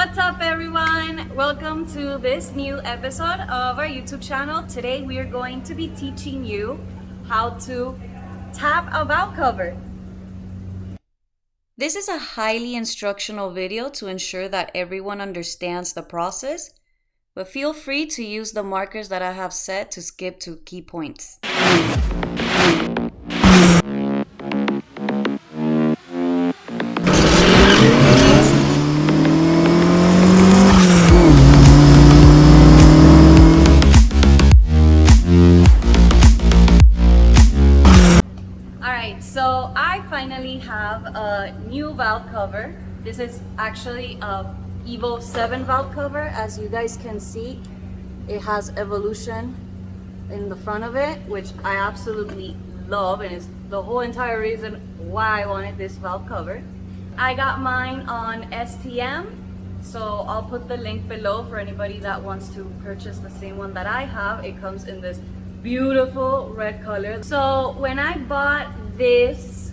What's up, everyone? Welcome to this new episode of our YouTube channel. Today we are going to be teaching you how to tap a valve cover. This is a highly instructional video to ensure that everyone understands the process, but feel free to use the markers that I have set to skip to key points. So I finally have a new valve cover. This is actually a Evo 7 valve cover. As you guys can see, it has Evolution in the front of it, which I absolutely love, and is the whole entire reason why I wanted this valve cover. I got mine on STM, so I'll put the link below for anybody that wants to purchase the same one that I have. It comes in this beautiful red color. So when I bought this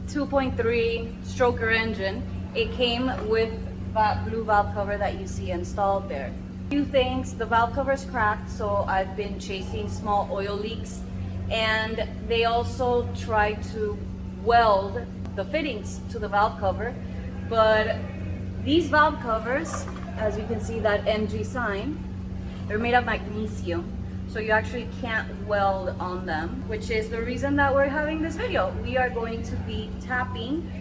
2.3 stroker engine, it came with that blue valve cover that you see installed there. A few things: the valve cover is cracked, so I've been chasing small oil leaks, and they also tried to weld the fittings to the valve cover, but these valve covers, as you can see that MG sign, they're made of magnesium. So you actually can't weld on them, which is the reason that we're having this video. We are going to be tapping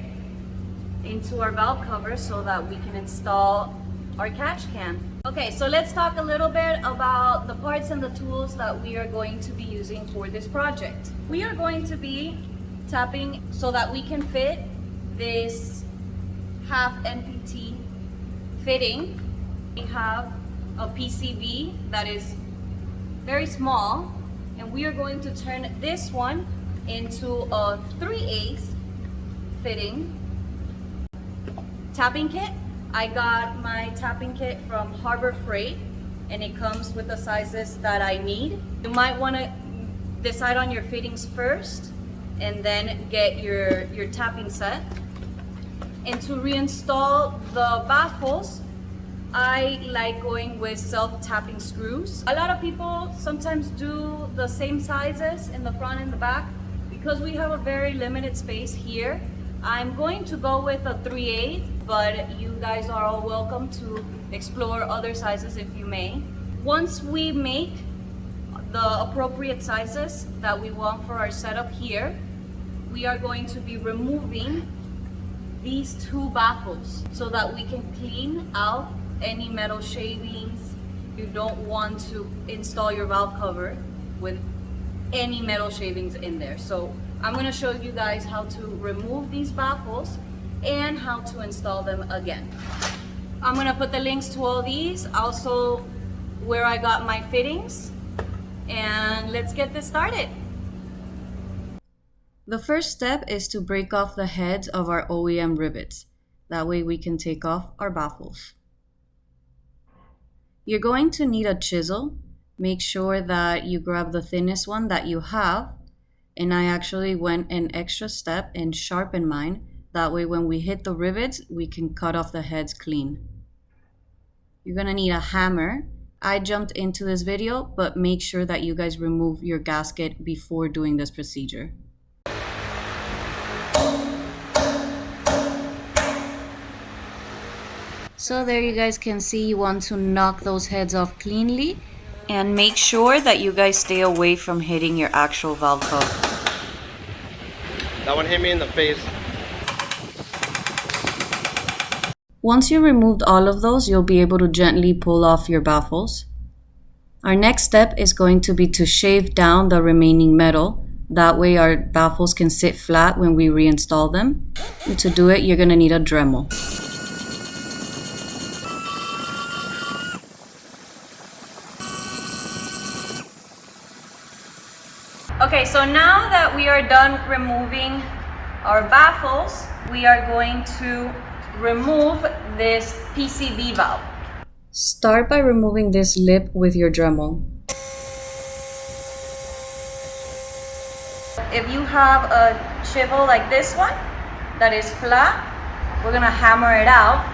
into our valve cover so that we can install our catch can. Okay, so let's talk a little bit about the parts and the tools that we are going to be using for this project. We are going to be tapping so that we can fit this half NPT fitting. We have a PCV that is very small, and we are going to turn this one into a 3/8 fitting tapping kit. I got my tapping kit from Harbor Freight, and it comes with the sizes that I need. You might want to decide on your fittings first and then get your tapping set. And to reinstall the baffles, I like going with self-tapping screws. A lot of people sometimes do the same sizes in the front and the back. Because we have a very limited space here, I'm going to go with a 3/8, but you guys are all welcome to explore other sizes if you may. Once we make the appropriate sizes that we want for our setup here, we are going to be removing these two baffles so that we can clean out any metal shavings. You don't want to install your valve cover with any metal shavings in there. So I'm going to show you guys how to remove these baffles and how to install them again. I'm going to put the links to all these, also where I got my fittings, and let's get this started. The first step is to break off the heads of our OEM rivets. That way we can take off our baffles. You're going to need a chisel. Make sure that you grab the thinnest one that you have. And I actually went an extra step and sharpened mine. That way when we hit the rivets, we can cut off the heads clean. You're gonna need a hammer. I jumped into this video, but make sure that you guys remove your gasket before doing this procedure. So there you guys can see, you want to knock those heads off cleanly and make sure that you guys stay away from hitting your actual valve cover. That one hit me in the face. Once you removed all of those, you'll be able to gently pull off your baffles. Our next step is going to be to shave down the remaining metal. That way our baffles can sit flat when we reinstall them. And to do it, you're going to need a Dremel. Okay, so now that we are done removing our baffles, we are going to remove this PCV valve. Start by removing this lip with your Dremel. If you have a shovel like this one that is flat, we're gonna hammer it out.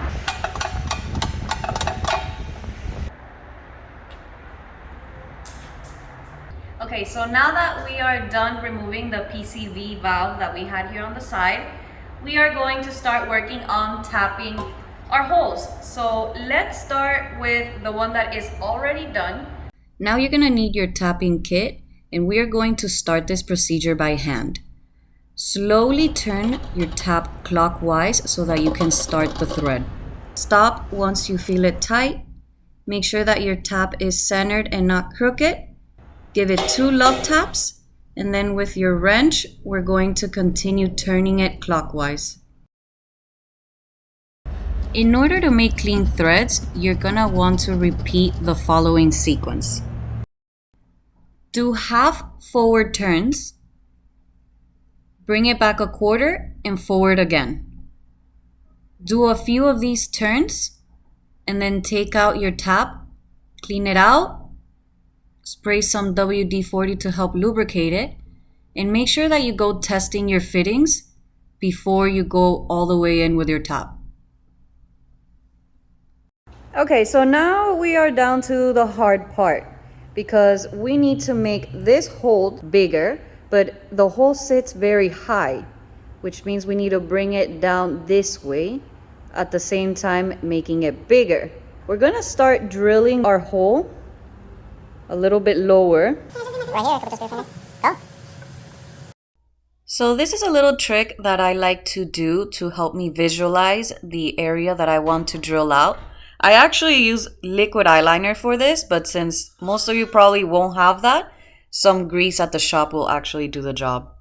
Okay, so now that we are done removing the PCV valve that we had here on the side, we are going to start working on tapping our holes. So let's start with the one that is already done. Now you're gonna need your tapping kit, and we are going to start this procedure by hand. Slowly turn your tap clockwise so that you can start the thread. Stop once you feel it tight. Make sure that your tap is centered and not crooked. Give it 2 love taps, and then with your wrench, we're going to continue turning it clockwise. In order to make clean threads, you're gonna want to repeat the following sequence. Do half forward turns, bring it back a quarter, and forward again. Do a few of these turns, and then take out your tap, clean it out, spray some WD-40 to help lubricate it, and make sure that you go testing your fittings before you go all the way in with your tap. Okay, so now we are down to the hard part because we need to make this hole bigger, but the hole sits very high, which means we need to bring it down this way, at the same time making it bigger. We're gonna start drilling our hole a little bit lower. Right here, could just do it for me? Go. So this is a little trick that I like to do to help me visualize the area that I want to drill out. I actually use liquid eyeliner for this, but since most of you probably won't have that, some grease at the shop will actually do the job.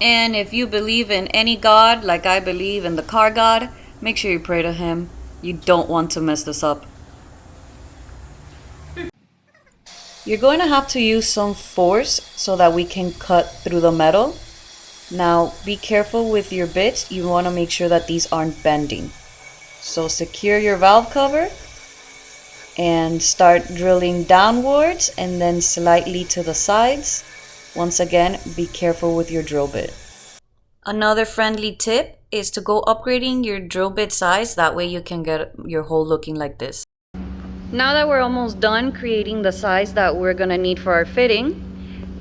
And if you believe in any god, like I believe in the car god, make sure you pray to him. You don't want to mess this up. You're going to have to use some force so that we can cut through the metal. Now, be careful with your bits. You want to make sure that these aren't bending. So secure your valve cover and start drilling downwards and then slightly to the sides. Once again, be careful with your drill bit. Another friendly tip is to go upgrading your drill bit size. That way you can get your hole looking like this. Now that we're almost done creating the size that we're gonna need for our fitting,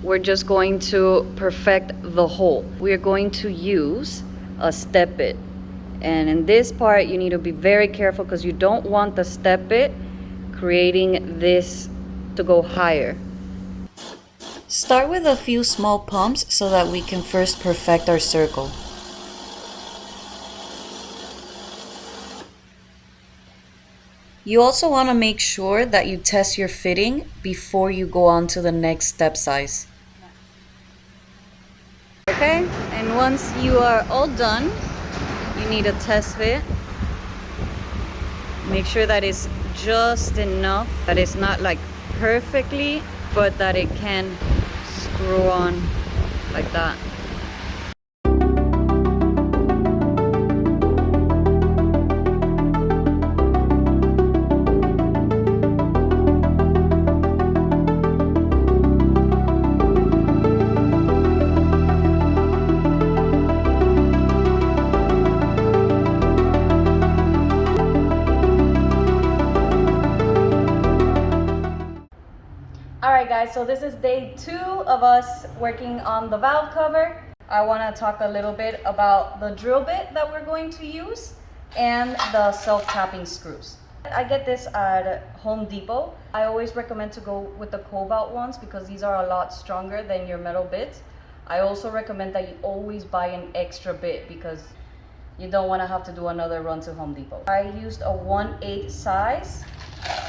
we're just going to perfect the hole. We're going to use a step bit. And in this part, you need to be very careful because you don't want the step bit creating this to go higher. Start with a few small pumps so that we can first perfect our circle. You also want to make sure that you test your fitting before you go on to the next step size. Okay, and once you are all done, you need a test fit. Make sure that it's just enough, that it's not like perfectly, but that it can screw on like that. Alright guys, so this is day 2 of us working on the valve cover. I want to talk a little bit about the drill bit that we're going to use and the self-tapping screws. I get this at Home Depot. I always recommend to go with the cobalt ones because these are a lot stronger than your metal bits. I also recommend that you always buy an extra bit because you don't want to have to do another run to Home Depot. I used a 1/8 size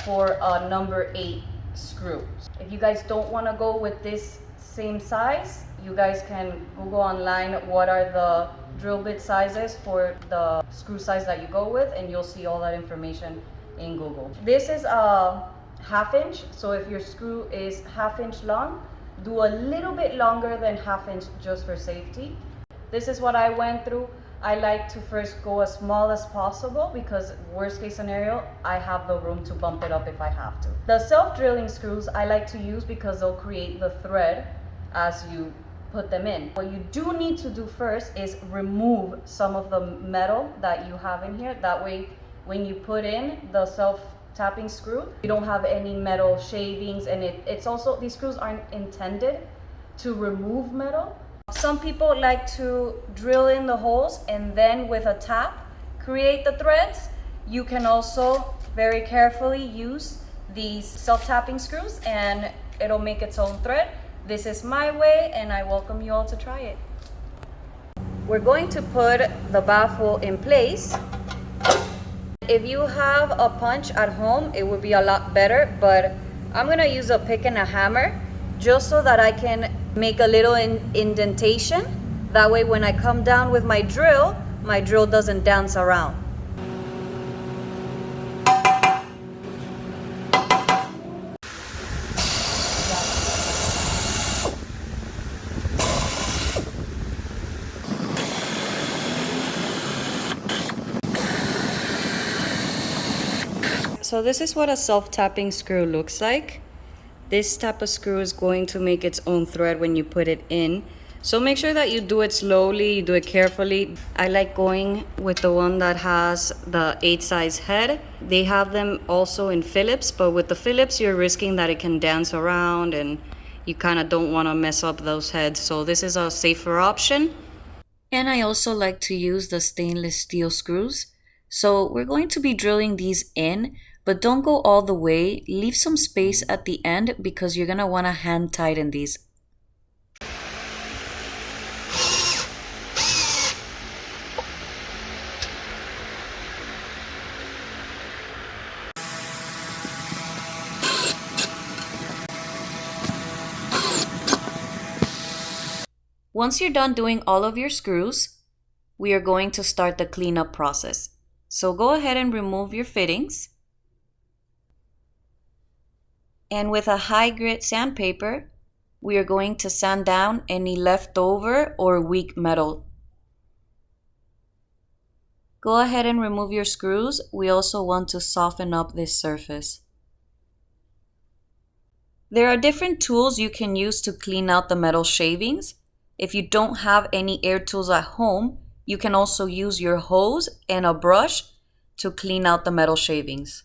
for a number 8 screw. If you guys don't want to go with this same size, you guys can Google online what are the drill bit sizes for the screw size that you go with, and you'll see all that information in Google. This is a 1/2 inch, so if your screw is 1/2 inch long, do a little bit longer than 1/2 inch just for safety. This is what I went through. I like to first go as small as possible because worst case scenario, I have the room to bump it up if I have to. The self-drilling screws I like to use because they'll create the thread as you put them in. What you do need to do first is remove some of the metal that you have in here. That way, when you put in the tapping screw. You don't have any metal shavings, and it's also, these screws aren't intended to remove metal. Some people like to drill in the holes and then with a tap create the threads. You can also very carefully use these self-tapping screws and it'll make its own thread. This is my way and I welcome you all to try it. We're going to put the baffle in place. If you have a punch at home, it would be a lot better, but I'm gonna use a pick and a hammer just so that I can make a little indentation. That way when I come down with my drill doesn't dance around. So this is what a self-tapping screw looks like. This type of screw is going to make its own thread when you put it in. So make sure that you do it slowly, you do it carefully. I like going with the one that has the 8 size head. They have them also in Phillips, but with the Phillips, you're risking that it can dance around and you kind of don't want to mess up those heads. So this is a safer option. And I also like to use the stainless steel screws. So we're going to be drilling these in, but don't go all the way. Leave some space at the end because you're gonna wanna hand tighten these. Once you're done doing all of your screws, we are going to start the cleanup process. So go ahead and remove your fittings. And with a high grit sandpaper, we are going to sand down any leftover or weak metal. Go ahead and remove your screws. We also want to soften up this surface. There are different tools you can use to clean out the metal shavings. If you don't have any air tools at home, you can also use your hose and a brush to clean out the metal shavings.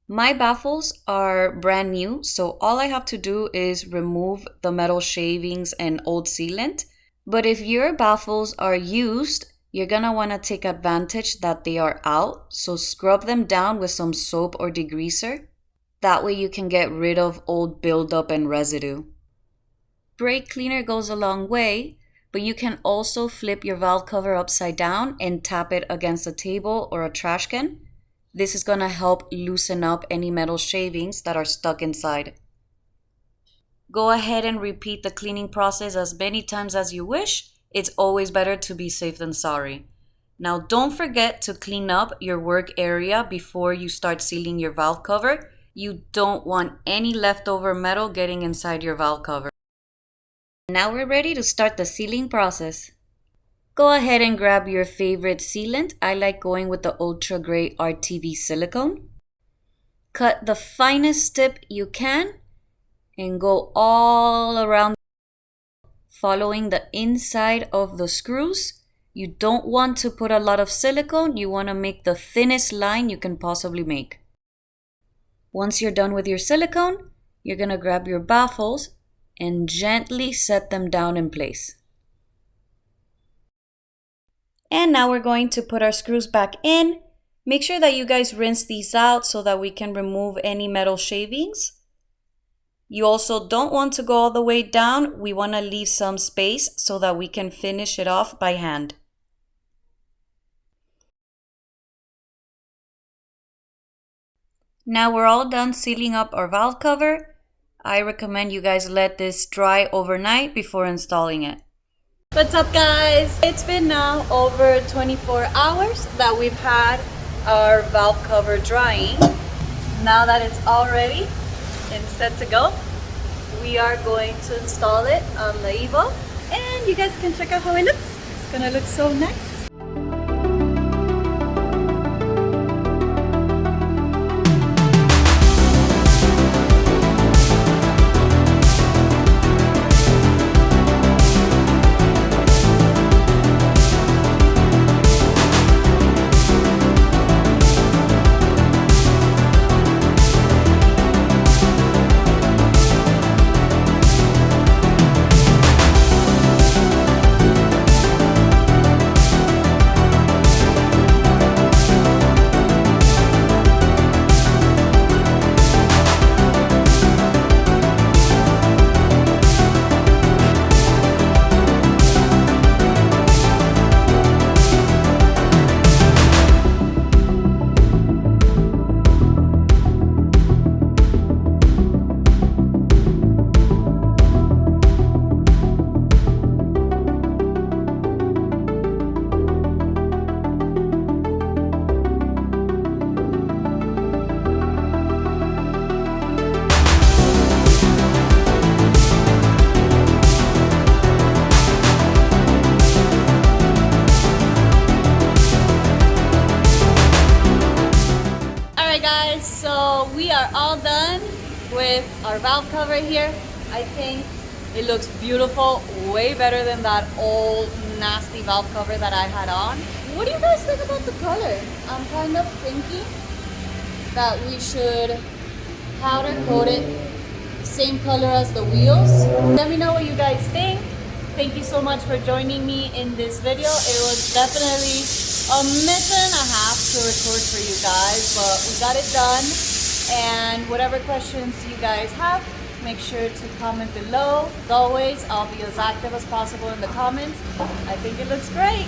My baffles are brand new, so all I have to do is remove the metal shavings and old sealant. But if your baffles are used, you're gonna wanna take advantage that they are out, so scrub them down with some soap or degreaser. That way you can get rid of old buildup and residue. Brake cleaner goes a long way, but you can also flip your valve cover upside down and tap it against a table or a trash can. This is gonna help loosen up any metal shavings that are stuck inside. Go ahead and repeat the cleaning process as many times as you wish. It's always better to be safe than sorry. Now don't forget to clean up your work area before you start sealing your valve cover. You don't want any leftover metal getting inside your valve cover. Now we're ready to start the sealing process. Go ahead and grab your favorite sealant. I like going with the Ultra Gray RTV silicone. Cut the finest tip you can and go all around, following the inside of the screws. You don't want to put a lot of silicone. You want to make the thinnest line you can possibly make. Once you're done with your silicone, you're going to grab your baffles and gently set them down in place. And now we're going to put our screws back in. Make sure that you guys rinse these out so that we can remove any metal shavings. You also don't want to go all the way down. We want to leave some space so that we can finish it off by hand. Now we're all done sealing up our valve cover. I recommend you guys let this dry overnight before installing it. What's up, guys? It's been now over 24 hours that we've had our valve cover drying. Now that it's all ready and set to go, we are going to install it on the Evo, and you guys can check out how it looks. It's gonna look so nice. So we are all done with our valve cover here. I think it looks beautiful, way better than that old nasty valve cover that I had on. What do you guys think about the color? I'm kind of thinking that we should powder coat it same color as the wheels. Let me know what you guys think. Thank you so much for joining me in this video. It was definitely a minute and a half to record for you guys, but we got it done. And whatever questions you guys have, make sure to comment below. As always, I'll be as active as possible in the comments. I think it looks great.